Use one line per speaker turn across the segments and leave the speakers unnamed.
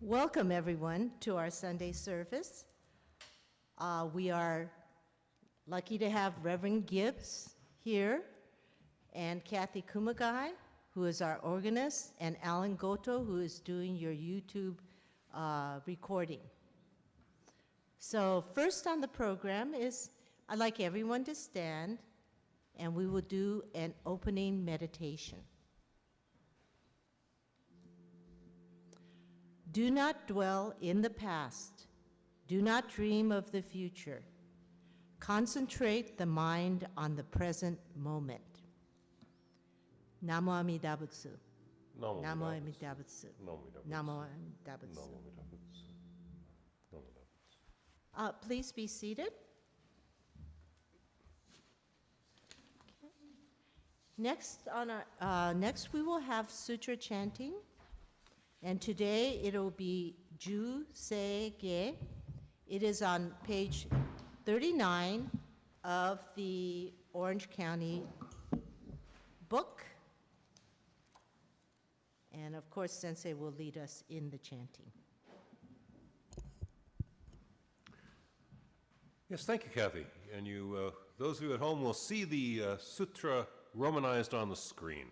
Welcome, everyone, to our Sunday service. We are lucky to have Reverend Gibbs here, and Kathy Kumagai, who is our organist, and Alan Goto, who is doing your YouTube recording. So first on the program is, I'd like everyone to stand, and we will do an opening meditation. Do not dwell in the past. Do not dream of the future. Concentrate the mind on the present moment. Namu Amida Butsu. Namu Amida Butsu. Namu Amida Butsu. Please be seated. Next we will have Sutra Chanting. And today it'll be Sei Ge. It is on page 39 of the Orange County book. And of course, Sensei will lead us in the chanting.
Yes, thank you, Kathy. And you, those of you at home will see the sutra romanized on the screen.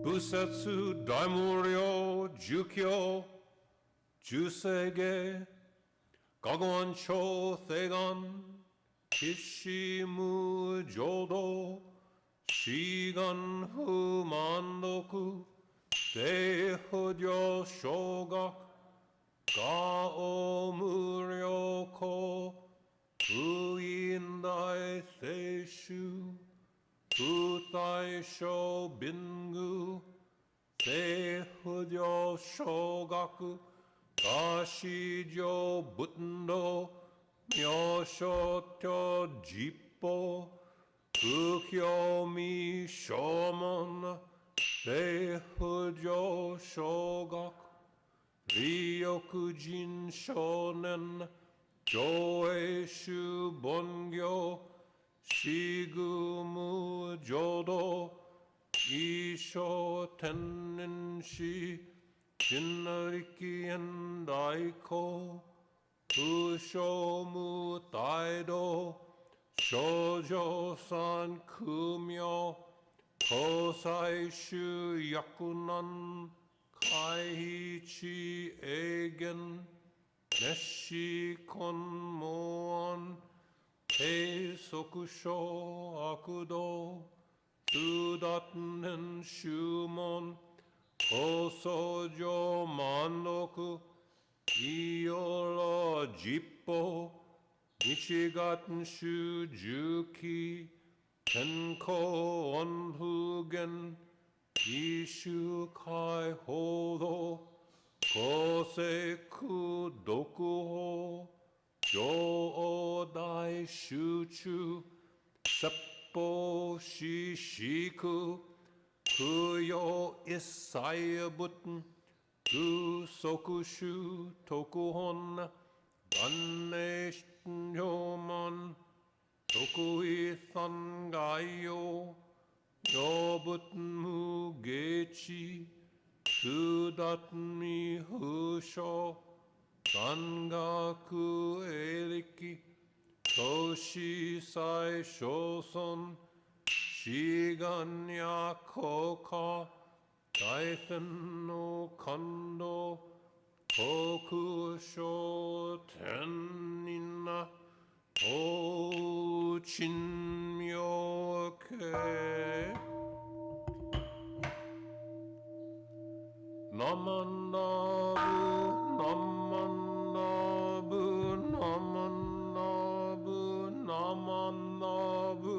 Busetsu Daimuryo Jukyo Sei Ge Kagoncho Thegan Kishimu Jodo Shigan Hu Mandoku Tehodyo Shogak Gao Muryoko Uindai Seishu Utai Sho Bingu Tehodyo Shogaku Kashijo Butndo Myosho Tyo Jippo Kukyo Mi Shomon Tehodyo Shogaku Ryokujin Shonen Joeshu Bongyo Shigumu Jodo Isho Tennen-shi Jinnariki and Daiko Kushomu Taido Shoujo San Kumyo Kosai Shu Yakunan Kaiichi Eigen Neshi Kon Moan Sokusho Akudo Sudaten Shumon Kosojo Mandoku Iola Jippo Nichigaten Shujuki Tenko Onhugen Ishu Kai Hodo Koseku Dokuho Jo Dai Shuchu Seppo Shishiku Kuyo Isaya Button Tu Sokushu Tokuhon Ganesh Yoman Tokui Sangayo Yobutn Mugechi Sudatmi Husho Sangaku Eriki Toshi Sai Shoson Shiganya Koka Daisen no Kondo Koku Sho Tenina O Chinmyoke Namanabu Namanabu Namanabu Namanabu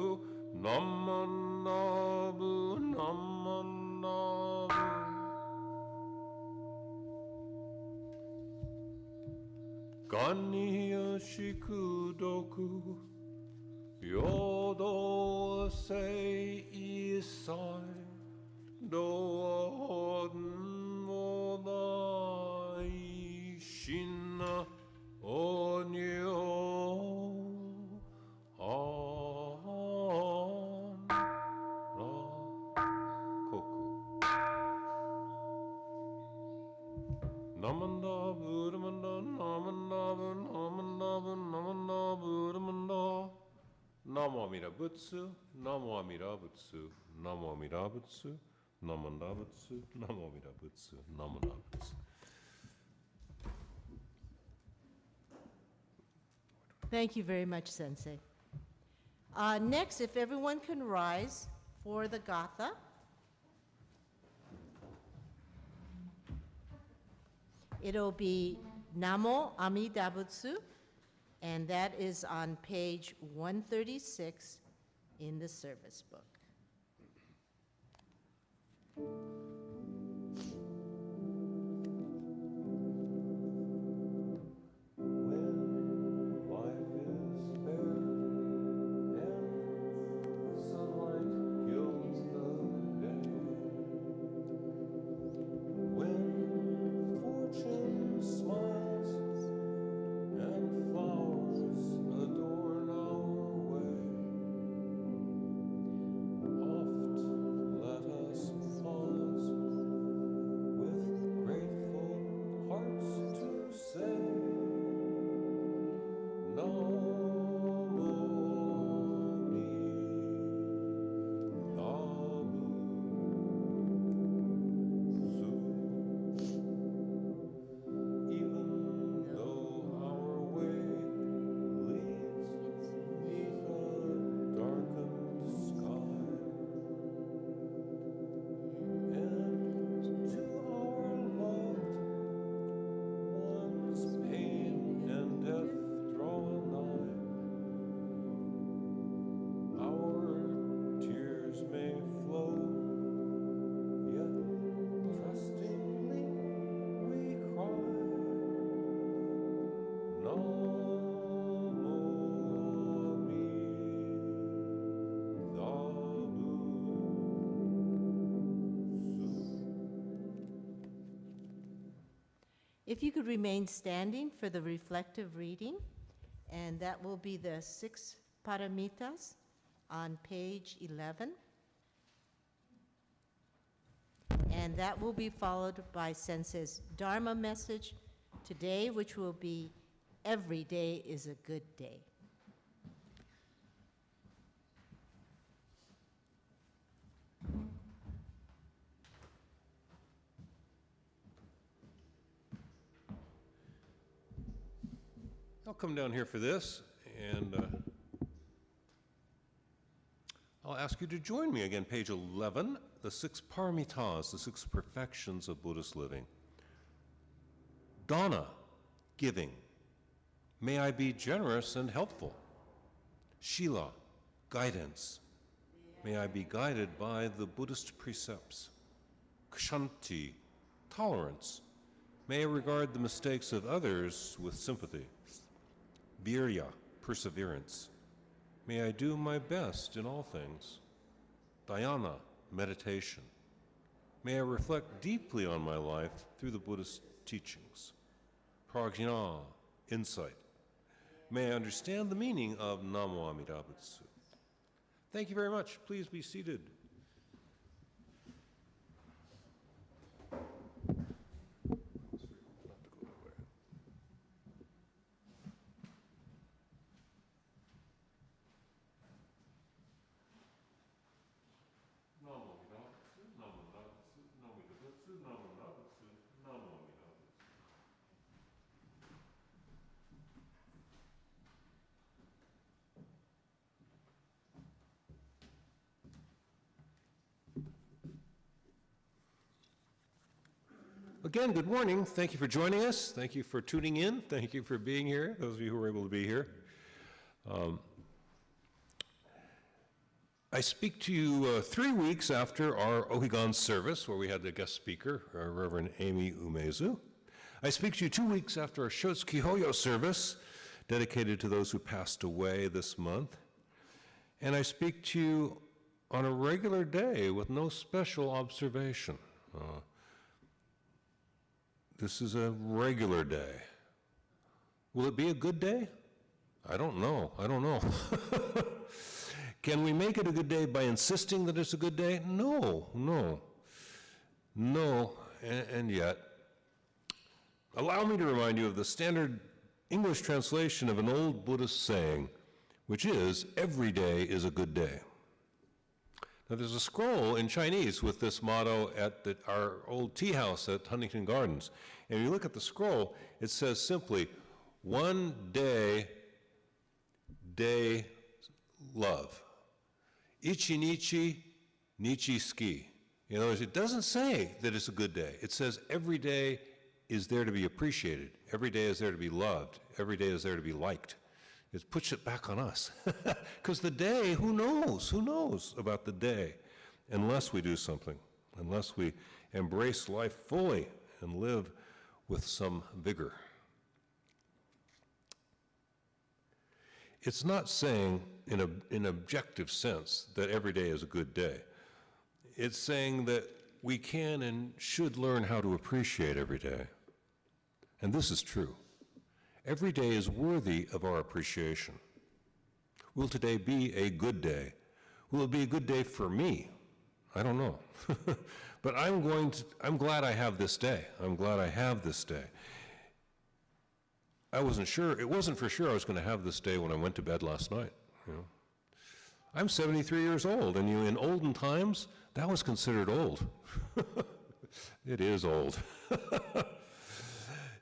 Namanabu Namanabu Ganiya Shikudoku Yodo Sei Isai Doden Modai Shina Onyo An Buddhamanda, Namanda, Namanda, Namanda, Buddhamanda. Namu Amida Butsu, Namu Amida Butsu, Namu Amida Butsu, Namanda Butsu, Namu Amida Butsu, Namanda Butsu.
Thank you very much, Sensei. Next, if everyone can rise for the Gatha. It'll be Namu Amida Butsu, and that is on page 136 in the service book. If you could remain standing for the reflective reading, and that will be the 6 Paramitas on page 11. And that will be followed by Sensei's Dharma message today, which will be, every day is a good day.
I'll come down here for this, and I'll ask you to join me again, page 11, the 6 Paramitas, the 6 perfections of Buddhist living. Dana, giving. May I be generous and helpful. Shila, guidance. May I be guided by the Buddhist precepts. Kshanti, tolerance. May I regard the mistakes of others with sympathy. Virya, perseverance. May I do my best in all things. Dhyana, meditation. May I reflect deeply on my life through the Buddhist teachings. Prajna, insight. May I understand the meaning of Namu Amida Butsu. Thank you very much. Please be seated. Again, good morning. Thank you for joining us. Thank you for tuning in. Thank you for being here, those of you who were able to be here. I speak to you 3 weeks after our Ohigan service, where we had the guest speaker, Reverend Amy Umezu. I speak to you 2 weeks after our Shotsuki Hoyo service, dedicated to those who passed away this month. And I speak to you on a regular day with no special observation. This is a regular day. Will it be a good day? I don't know. I don't know. Can we make it a good day by insisting that it's a good day? No, no. No, and yet, allow me to remind you of the standard English translation of an old Buddhist saying, which is, every day is a good day. Now there's a scroll in Chinese with this motto at our old tea house at Huntington Gardens. And if you look at the scroll, it says simply, one day love. Ichi nichi, nichi ski. In other words, it doesn't say that it's a good day. It says every day is there to be appreciated. Every day is there to be loved. Every day is there to be liked. It puts it back on us. Because the day, who knows? Who knows about the day? Unless we do something, unless we embrace life fully and live with some vigor. It's not saying in an objective sense that every day is a good day. It's saying that we can and should learn how to appreciate every day. And this is true. Every day is worthy of our appreciation. Will today be a good day? Will it be a good day for me? I don't know. But I'm glad I have this day. I'm glad I have this day. I wasn't sure, it wasn't for sure I was going to have this day when I went to bed last night. You know? I'm 73 years old, and in olden times, that was considered old. It is old.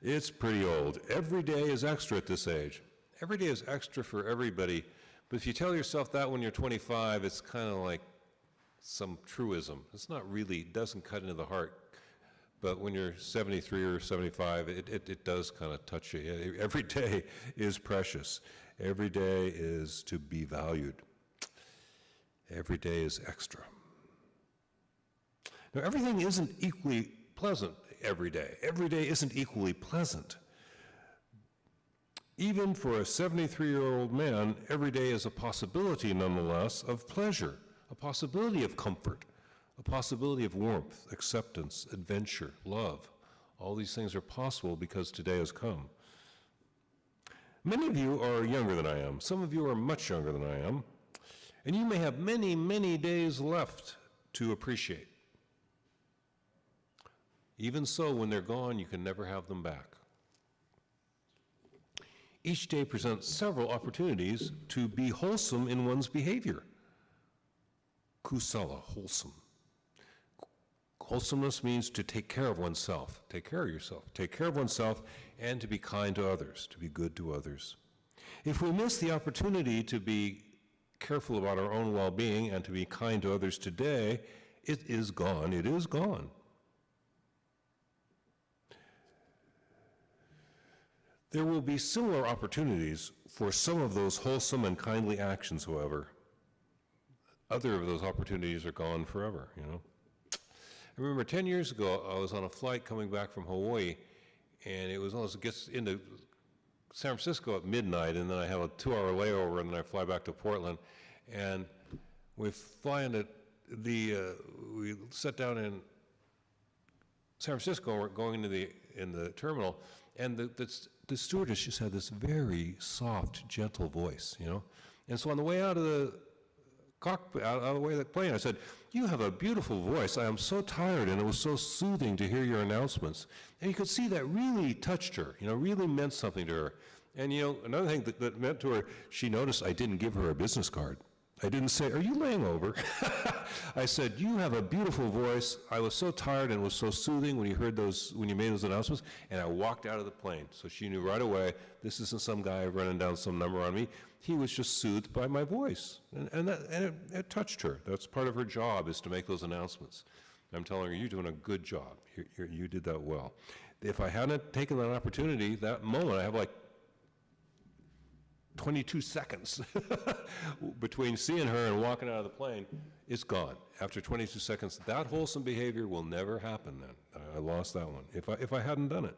It's pretty old. Every day is extra at this age. Every day is extra for everybody. But if you tell yourself that when you're 25, it's kind of like some truism. It's not really, it doesn't cut into the heart. But when you're 73 or 75, it does kind of touch you. Every day is precious. Every day is to be valued. Every day is extra. Now, everything isn't equally pleasant every day. Every day isn't equally pleasant. Even for a 73-year-old man, every day is a possibility, nonetheless, of pleasure, a possibility of comfort, a possibility of warmth, acceptance, adventure, love. All these things are possible because today has come. Many of you are younger than I am. Some of you are much younger than I am. And you may have many, many days left to appreciate. Even so, when they're gone, you can never have them back. Each day presents several opportunities to be wholesome in one's behavior. Kusala, wholesome. Wholesomeness means to take care of oneself, take care of yourself, take care of oneself, and to be kind to others, to be good to others. If we miss the opportunity to be careful about our own well-being and to be kind to others today, it is gone. It is gone. There will be similar opportunities for some of those wholesome and kindly actions, however. Other of those opportunities are gone forever, you know. I remember 10 years ago, I was on a flight coming back from Hawaii, and it was almost gets into San Francisco at midnight, and then I have a 2-hour layover, and then I fly back to Portland, and we fly into we sat down in San Francisco, and we're going into in the terminal, and the stewardess just had this very soft, gentle voice, you know, and so on the way out of the cockpit, out of the way of the plane, I said, "You have a beautiful voice. I am so tired," and it was so soothing to hear your announcements. And you could see that really touched her, you know, really meant something to her. And, you know, another thing that meant to her, she noticed I didn't give her a business card. I didn't say, "Are you laying over?" I said, "You have a beautiful voice. I was so tired and it was so soothing when you made those announcements," and I walked out of the plane. So she knew right away, this isn't some guy running down some number on me. He was just soothed by my voice, and it touched her. That's part of her job, is to make those announcements. I'm telling her, you're doing a good job. You did that well. If I hadn't taken that opportunity, that moment, I have like 22 seconds between seeing her and walking out of the plane, it's gone. After 22 seconds, that wholesome behavior will never happen then. I lost that one, if I hadn't done it.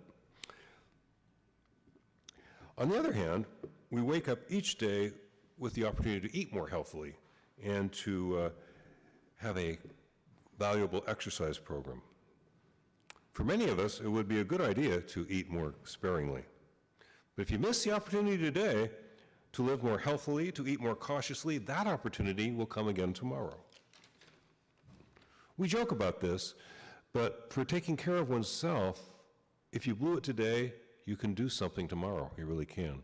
On the other hand, we wake up each day with the opportunity to eat more healthily and to have a valuable exercise program. For many of us, it would be a good idea to eat more sparingly. But if you miss the opportunity today to live more healthily, to eat more cautiously, that opportunity will come again tomorrow. We joke about this, but for taking care of oneself, if you blew it today, you can do something tomorrow. You really can.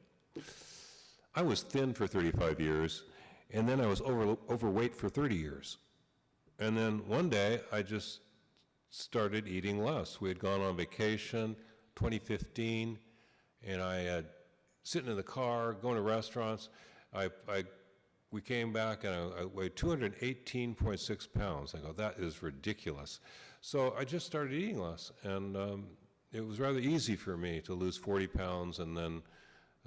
I was thin for 35 years, and then I was overweight for 30 years. And then one day, I just started eating less. We had gone on vacation, 2015, and I had sitting in the car, going to restaurants. We came back, and I weighed 218.6 pounds. I go, that is ridiculous. So I just started eating less, and it was rather easy for me to lose 40 pounds, and then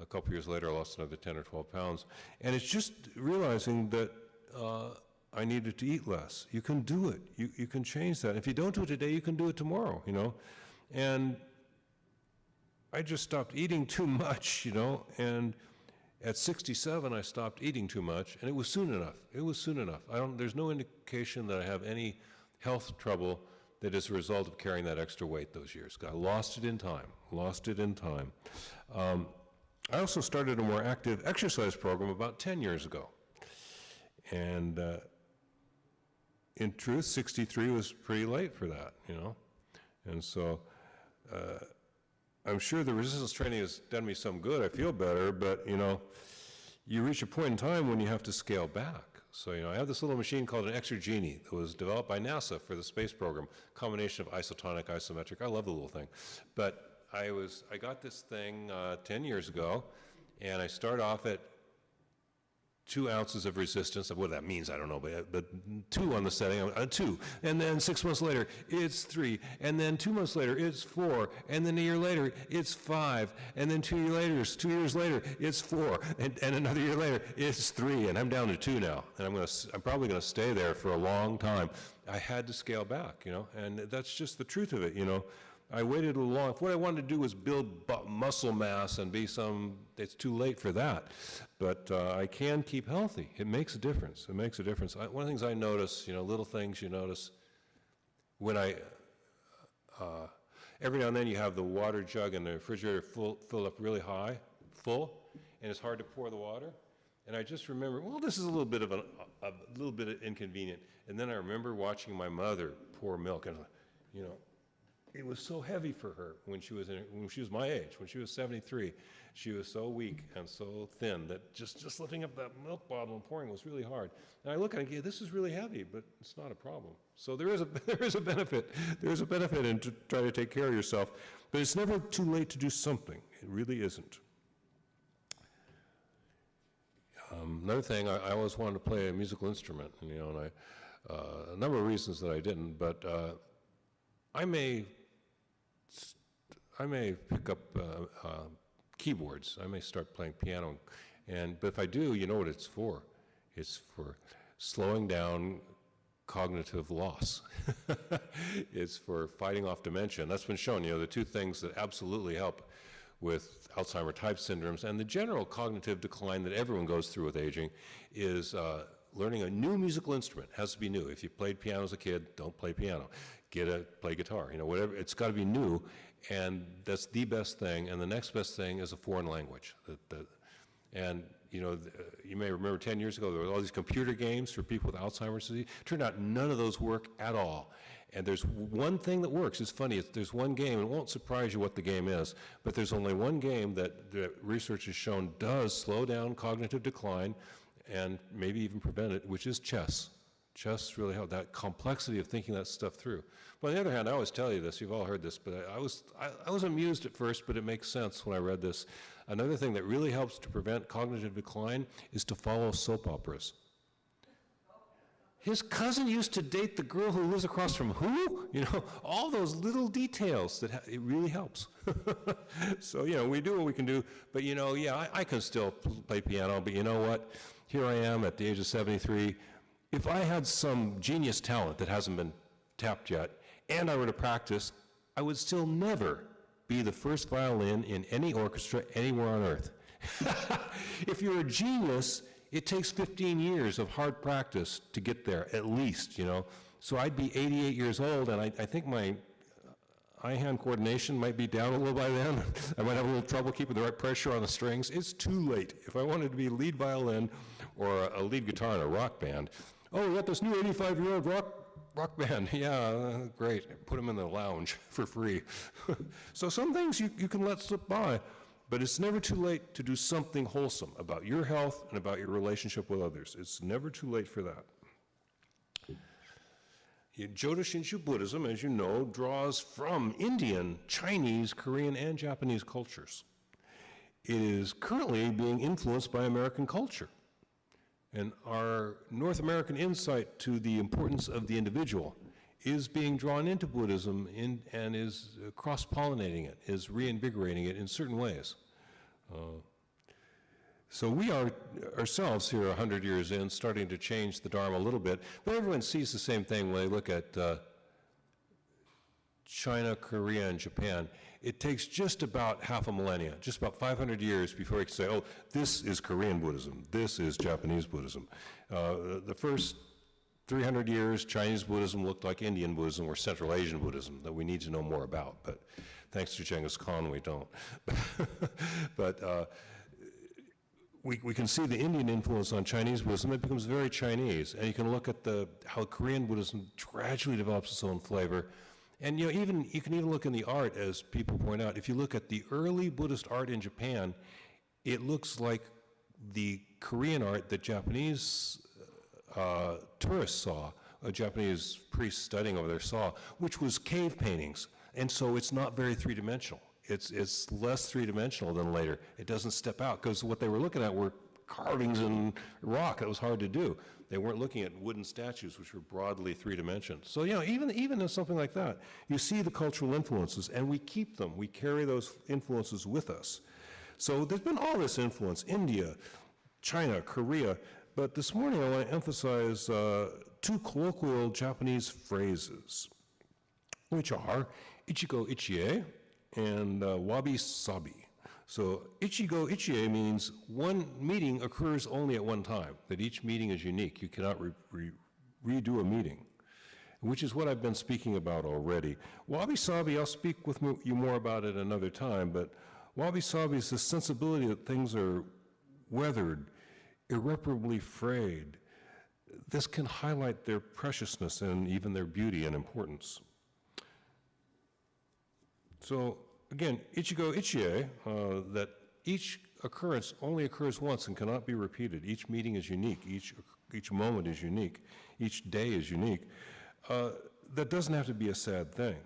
a couple years later, I lost another 10 or 12 pounds. And it's just realizing that I needed to eat less. You can do it. You can change that. If you don't do it today, you can do it tomorrow, you know. And I just stopped eating too much, you know, and at 67, I stopped eating too much, and it was soon enough. It was soon enough. There's no indication that I have any health trouble that is a result of carrying that extra weight those years. I lost it in time, I also started a more active exercise program about 10 years ago. And in truth, 63 was pretty late for that, you know. And so I'm sure the resistance training has done me some good. I feel better, but, you know, you reach a point in time when you have to scale back. So, you know, I have this little machine called an Exergenie that was developed by NASA for the space program, combination of isotonic, isometric. I love the little thing. But I got this thing 10 years ago, and I start off at 2 ounces of resistance. What that means, I don't know, but 2 on the setting, 2. And then 6 months later, it's 3. And then 2 months later, it's 4. And then a year later, it's 5. And then 2 years later, it's 4. And another year later, it's 3. And I'm down to 2 now. And I'm probably gonna stay there for a long time. I had to scale back, you know, and that's just the truth of it, you know. I waited a little long. If what I wanted to do was build muscle mass and it's too late for that. But I can keep healthy. It makes a difference. It makes a difference. One of the things I notice, you know, little things you notice, when every now and then you have the water jug in the refrigerator filled up really full, and it's hard to pour the water. And I just remember, well, this is a little bit inconvenient. And then I remember watching my mother pour milk, and you know, it was so heavy for her when she was my age. When she was 73, she was so weak and so thin that just lifting up that milk bottle and pouring was really hard. And I look at it and go, this is really heavy, but it's not a problem. So there is a benefit. There is a benefit in to try to take care of yourself, but it's never too late to do something. It really isn't. Another thing, I always wanted to play a musical instrument, and, you know, and a number of reasons that I didn't, but I may pick up keyboards. I may start playing piano, but if I do, you know what it's for? It's for slowing down cognitive loss. It's for fighting off dementia, and that's been shown. You know, the 2 things that absolutely help with Alzheimer type syndromes and the general cognitive decline that everyone goes through with aging is learning a new musical instrument. It has to be new. If you played piano as a kid, don't play piano. Play guitar, you know, whatever. It's got to be new, and that's the best thing. And the next best thing is a foreign language. And you know, you may remember 10 years ago there were all these computer games for people with Alzheimer's disease. Turned out none of those work at all. And there's one thing that works. It's funny. There's one game. It won't surprise you what the game is, but there's only one game that the research has shown does slow down cognitive decline, and maybe even prevent it, which is chess. Chess really helped, that complexity of thinking that stuff through. But on the other hand, I always tell you this, you've all heard this, but I was amused at first, but it makes sense when I read this. Another thing that really helps to prevent cognitive decline is to follow soap operas. His cousin used to date the girl who lives across from who? You know, all those little details it really helps. So, you know, we do what we can do, but you know, yeah, I can still play piano, but you know what? Here I am at the age of 73. If I had some genius talent that hasn't been tapped yet, and I were to practice, I would still never be the first violin in any orchestra anywhere on earth. If you're a genius, it takes 15 years of hard practice to get there, at least, you know. So I'd be 88 years old, and I think my eye-hand coordination might be down a little by then. I might have a little trouble keeping the right pressure on the strings. It's too late. If I wanted to be lead violin or a lead guitar in a rock band, oh, we got this new 85-year-old Rock band, yeah, great. Put them in the lounge for free. So some things you can let slip by, but it's never too late to do something wholesome about your health and about your relationship with others. It's never too late for that. Jodo Shinshu Buddhism, as you know, draws from Indian, Chinese, Korean, and Japanese cultures. It is currently being influenced by American culture. And our North American insight to the importance of the individual is being drawn into Buddhism and is cross-pollinating it, is reinvigorating it in certain ways. So we are ourselves here 100 years in starting to change the Dharma a little bit, but everyone sees the same thing when they look at China, Korea, and Japan. It takes just about half a millennia, just about 500 years before we can say, oh, this is Korean Buddhism, this is Japanese Buddhism. The first 300 years, Chinese Buddhism looked like Indian Buddhism or Central Asian Buddhism that we need to know more about, but thanks to Genghis Khan, we don't. But we can see the Indian influence on Chinese Buddhism. It becomes very Chinese, and you can look at how Korean Buddhism gradually develops its own flavor. And you can even look in the art, as people point out. If you look at the early Buddhist art in Japan, it looks like the Korean art that Japanese tourists saw, Japanese priests studying over there saw, which was cave paintings. And so it's not very three-dimensional. It's less three-dimensional than later. It doesn't step out, because what they were looking at were carvings in rock. It was hard to do. They weren't looking at wooden statues, which were broadly three-dimensional. So, even in something like that, you see the cultural influences, and we keep them. We carry those influences with us. So there's been all this influence, India, China, Korea, but this morning I want to emphasize two colloquial Japanese phrases, which are ichigo ichie and wabi-sabi. So ichigo ichie means one meeting occurs only at one time, that each meeting is unique. You cannot redo a meeting, which is what I've been speaking about already. Wabi-sabi, I'll speak with you more about it another time, but wabi-sabi is the sensibility that things are weathered, irreparably frayed. This can highlight their preciousness and even their beauty and importance. So, again, ichigo ichie, that each occurrence only occurs once and cannot be repeated. Each meeting is unique. Each moment is unique. Each day is unique. That doesn't have to be a sad thing.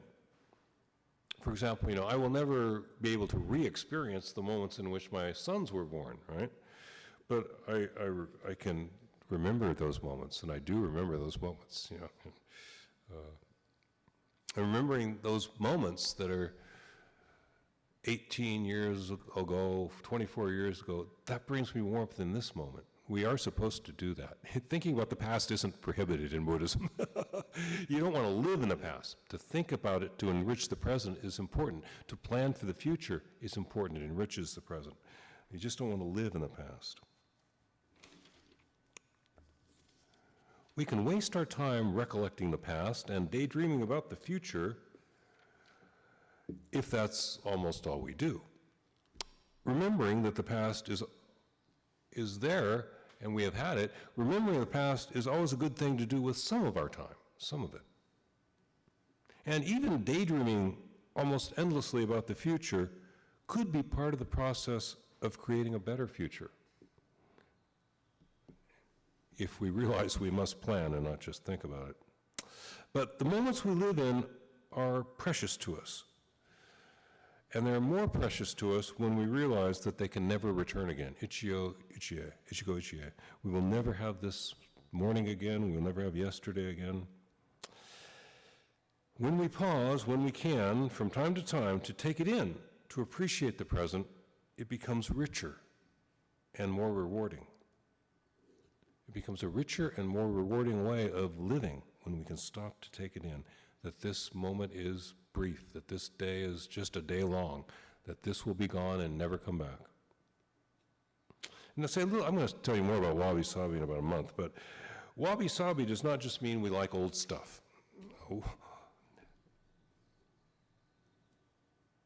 For example, I will never be able to re-experience the moments in which my sons were born, right? But I can remember those moments, and I do remember those moments, And remembering those moments that are 18 years ago, 24 years ago, that brings me warmth in this moment. We are supposed to do that. Thinking about the past isn't prohibited in Buddhism. You don't want to live in the past. To think about it, to enrich the present is important. To plan for the future is important. It enriches the present. You just don't want to live in the past. We can waste our time recollecting the past and daydreaming about the future if that's almost all we do. Remembering that the past is there and we have had it, remembering the past is always a good thing to do with some of our time, some of it. And even daydreaming almost endlessly about the future could be part of the process of creating a better future, if we realize we must plan and not just think about it. But the moments we live in are precious to us. And they're more precious to us when we realize that they can never return again. Ichigo ichie. We will never have this morning again. We will never have yesterday again. When we pause, when we can, from time to time, to take it in, to appreciate the present, it becomes richer and more rewarding. It becomes a richer and more rewarding way of living when we can stop to take it in, that this moment is brief, that this day is just a day long, that this will be gone and never come back. And I'm going to tell you more about wabi-sabi in about a month, but wabi-sabi does not just mean we like old stuff.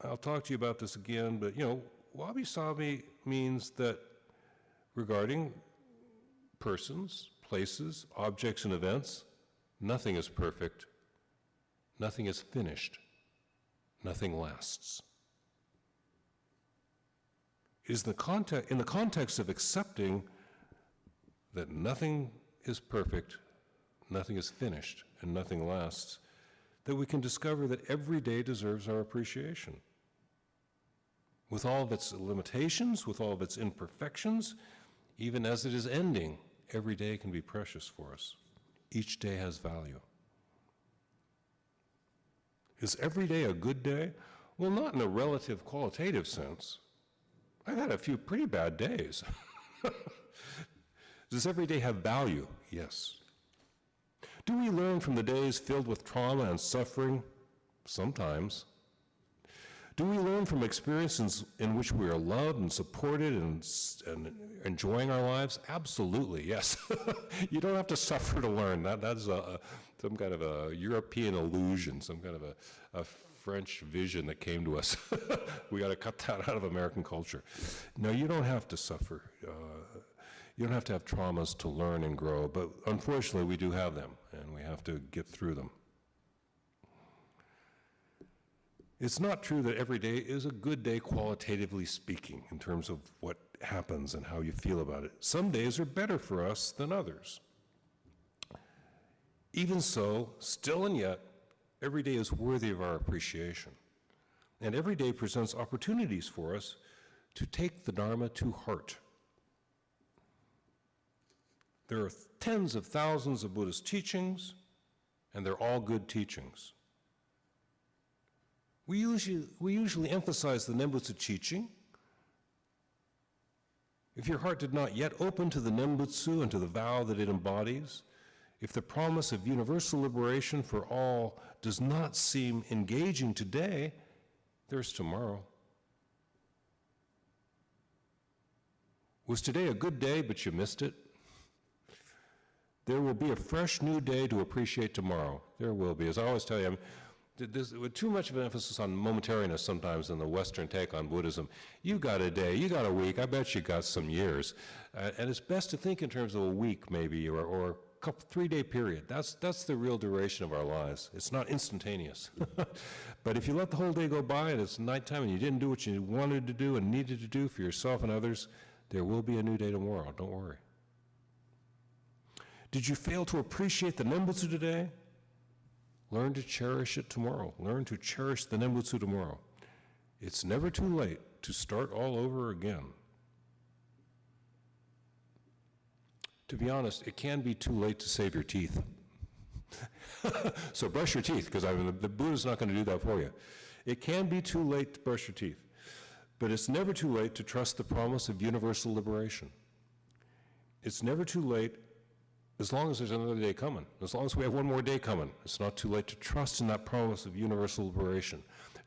I'll talk to you about this again, but wabi-sabi means that regarding persons, places, objects, and events, Nothing is perfect. Nothing is finished. Nothing lasts. It is in the context of accepting that nothing is perfect, nothing is finished, and nothing lasts, that we can discover that every day deserves our appreciation. With all of its limitations, with all of its imperfections, even as it is ending, every day can be precious for us. Each day has value. Is every day a good day? Well, not in a relative qualitative sense. I've had a few pretty bad days. Does every day have value? Yes. Do we learn from the days filled with trauma and suffering? Sometimes. Do we learn from experiences in which we are loved and supported and enjoying our lives? Absolutely, yes. You don't have to suffer to learn. That's some kind of a European illusion, some kind of a French vision that came to us. We got to cut that out of American culture. No, you don't have to suffer. You don't have to have traumas to learn and grow, but unfortunately we do have them, and we have to get through them. It's not true that every day is a good day qualitatively speaking in terms of what happens and how you feel about it. Some days are better for us than others. Even so, still and yet, every day is worthy of our appreciation. And every day presents opportunities for us to take the Dharma to heart. There are tens of thousands of Buddhist teachings, and they're all good teachings. We usually emphasize the Nembutsu teaching. If your heart did not yet open to the Nembutsu and to the vow that it embodies, if the promise of universal liberation for all does not seem engaging today, there's tomorrow. Was today a good day, but you missed it? There will be a fresh new day to appreciate tomorrow. There will be. As I always tell you, there's too much of an emphasis on momentariness sometimes in the Western take on Buddhism. You got a day, you got a week, I bet you got some years. And it's best to think in terms of a week maybe, or a couple, 3-day period. That's the real duration of our lives. It's not instantaneous. But if you let the whole day go by and it's nighttime and you didn't do what you wanted to do and needed to do for yourself and others, there will be a new day tomorrow, don't worry. Did you fail to appreciate the Nembutsu today? Learn to cherish it tomorrow. Learn to cherish the Nembutsu tomorrow. It's never too late to start all over again. To be honest, it can be too late to save your teeth. So brush your teeth, because the Buddha's not going to do that for you. It can be too late to brush your teeth, but it's never too late to trust the promise of universal liberation. It's never too late as long as there's another day coming, as long as we have one more day coming. It's not too late to trust in that promise of universal liberation,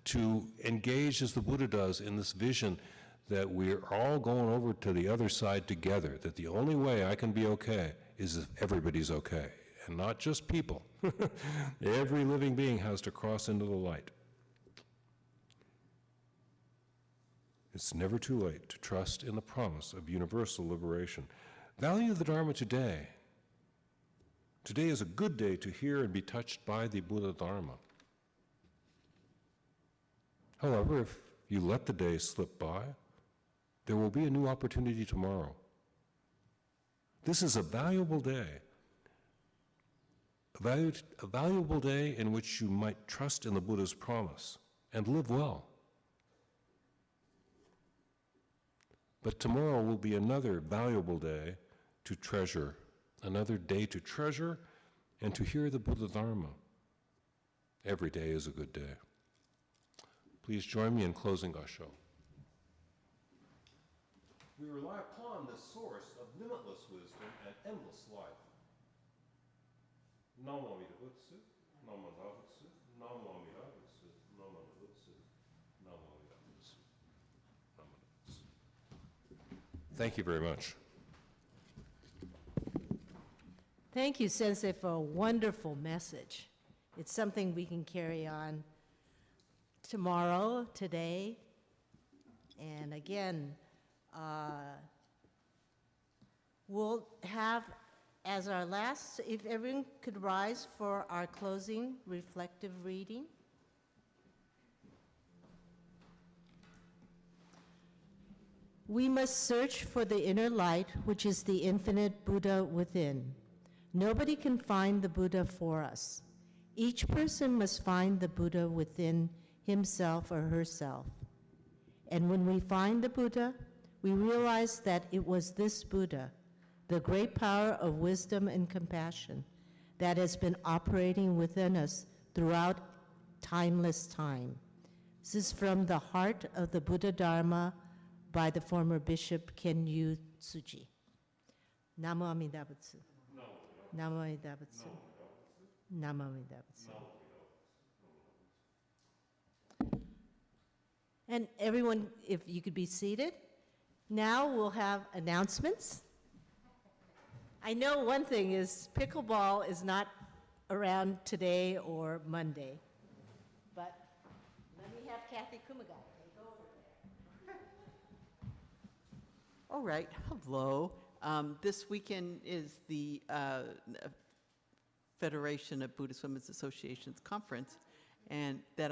to engage as the Buddha does in this vision that we're all going over to the other side together, that the only way I can be okay is if everybody's okay, and not just people. Every living being has to cross into the light. It's never too late to trust in the promise of universal liberation. Value the Dharma today. Today is a good day to hear and be touched by the Buddha Dharma. However, if you let the day slip by, there will be a new opportunity tomorrow. This is a valuable day. A valuable day in which you might trust in the Buddha's promise and live well. But tomorrow will be another valuable day to treasure. Another day to treasure and to hear the Buddha Dharma. Every day is a good day. Please join me in closing Gassho. We rely upon this source of limitless wisdom and endless life. Namu Amida Butsu, Namu Amida Butsu, Namu Amida Butsu, Namu Amida Butsu, Namu Amida Butsu, Namu Amida Butsu. Thank you very much.
Thank you, Sensei, for a wonderful message. It's something we can carry on tomorrow, today, and again, we'll have as our last, if everyone could rise for our closing reflective reading. We must search for the inner light, which is the infinite Buddha within. Nobody can find the Buddha for us. Each person must find the Buddha within himself or herself. And when we find the Buddha, we realize that it was this Buddha, the great power of wisdom and compassion, that has been operating within us throughout timeless time. This is from the Heart of the Buddha Dharma by the former Bishop Kenyu Tsuji. Namu Amida Butsu. Namu Amida Butsu. Namu Amida Butsu. And everyone, if you could be seated. Now we'll have announcements. I know one thing is pickleball is not around today or Monday, but let me have Kathy Kumagai take over there.
All right, hello. This weekend is the Federation of Buddhist Women's Associations Conference, and that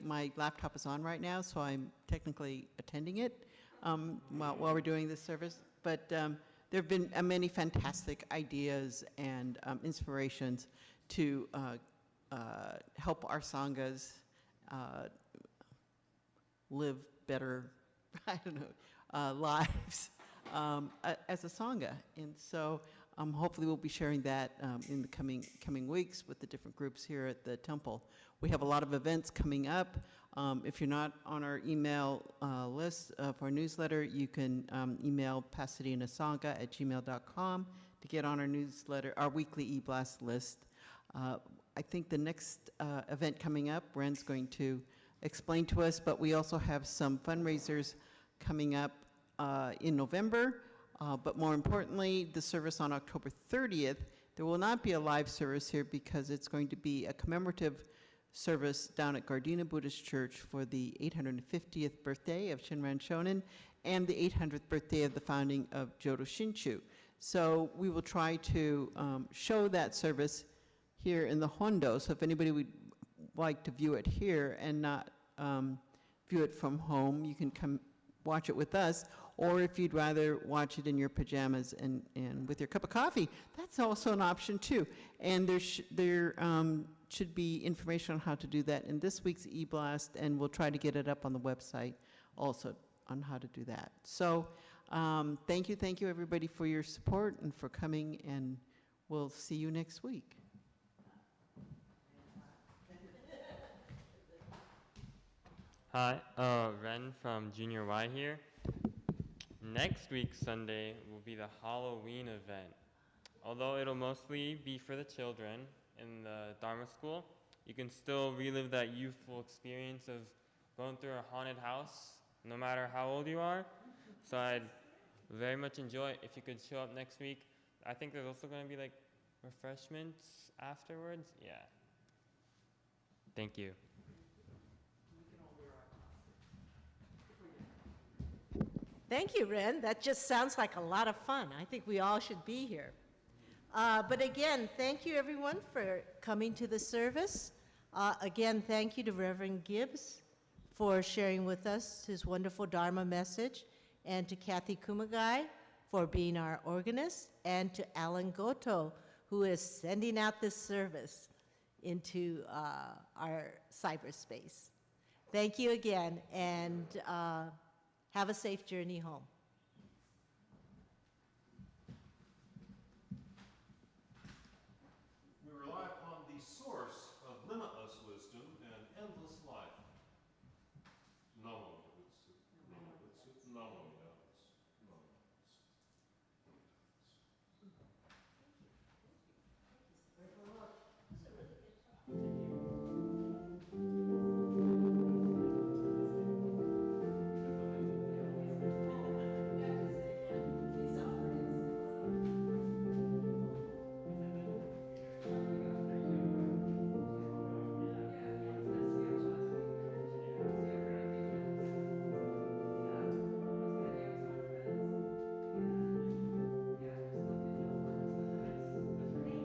my laptop is on right now, so I'm technically attending it while we're doing this service. But there have been many fantastic ideas and inspirations to help our sanghas live better, I don't know, lives as a sangha. And so hopefully we'll be sharing that in the coming weeks with the different groups here at the temple. We have a lot of events coming up. If you're not on our email list for our newsletter, you can email pasadenasangha@gmail.com to get on our newsletter, our weekly e-blast list. I think the next event coming up, Ren's going to explain to us, but we also have some fundraisers coming up in November, but more importantly, the service on October 30th, there will not be a live service here because it's going to be a commemorative service down at Gardena Buddhist Church for the 850th birthday of Shinran Shonin and the 800th birthday of the founding of Jodo Shinshu. So we will try to show that service here in the Hondo, so if anybody would like to view it here and not view it from home, you can come watch it with us, or if you'd rather watch it in your pajamas and with your cup of coffee, that's also an option too. And there should be information on how to do that in this week's e-blast, and we'll try to get it up on the website also on how to do that. So thank you everybody for your support and for coming, and we'll see you next week.
Hi, Ren from Junior Y here. Next week, Sunday, will be the Halloween event. Although it'll mostly be for the children in the Dharma school, you can still relive that youthful experience of going through a haunted house, no matter how old you are. So I'd very much enjoy it if you could show up next week. I think there's also going to be like refreshments afterwards. Yeah. Thank you.
Thank you, Ren. That just sounds like a lot of fun. I think we all should be here. But again, thank you everyone for coming to the service. Again, thank you to Reverend Gibbs for sharing with us his wonderful Dharma message, and to Kathy Kumagai for being our organist, and to Alan Goto, who is sending out this service into our cyberspace. Thank you again, and have a safe journey home.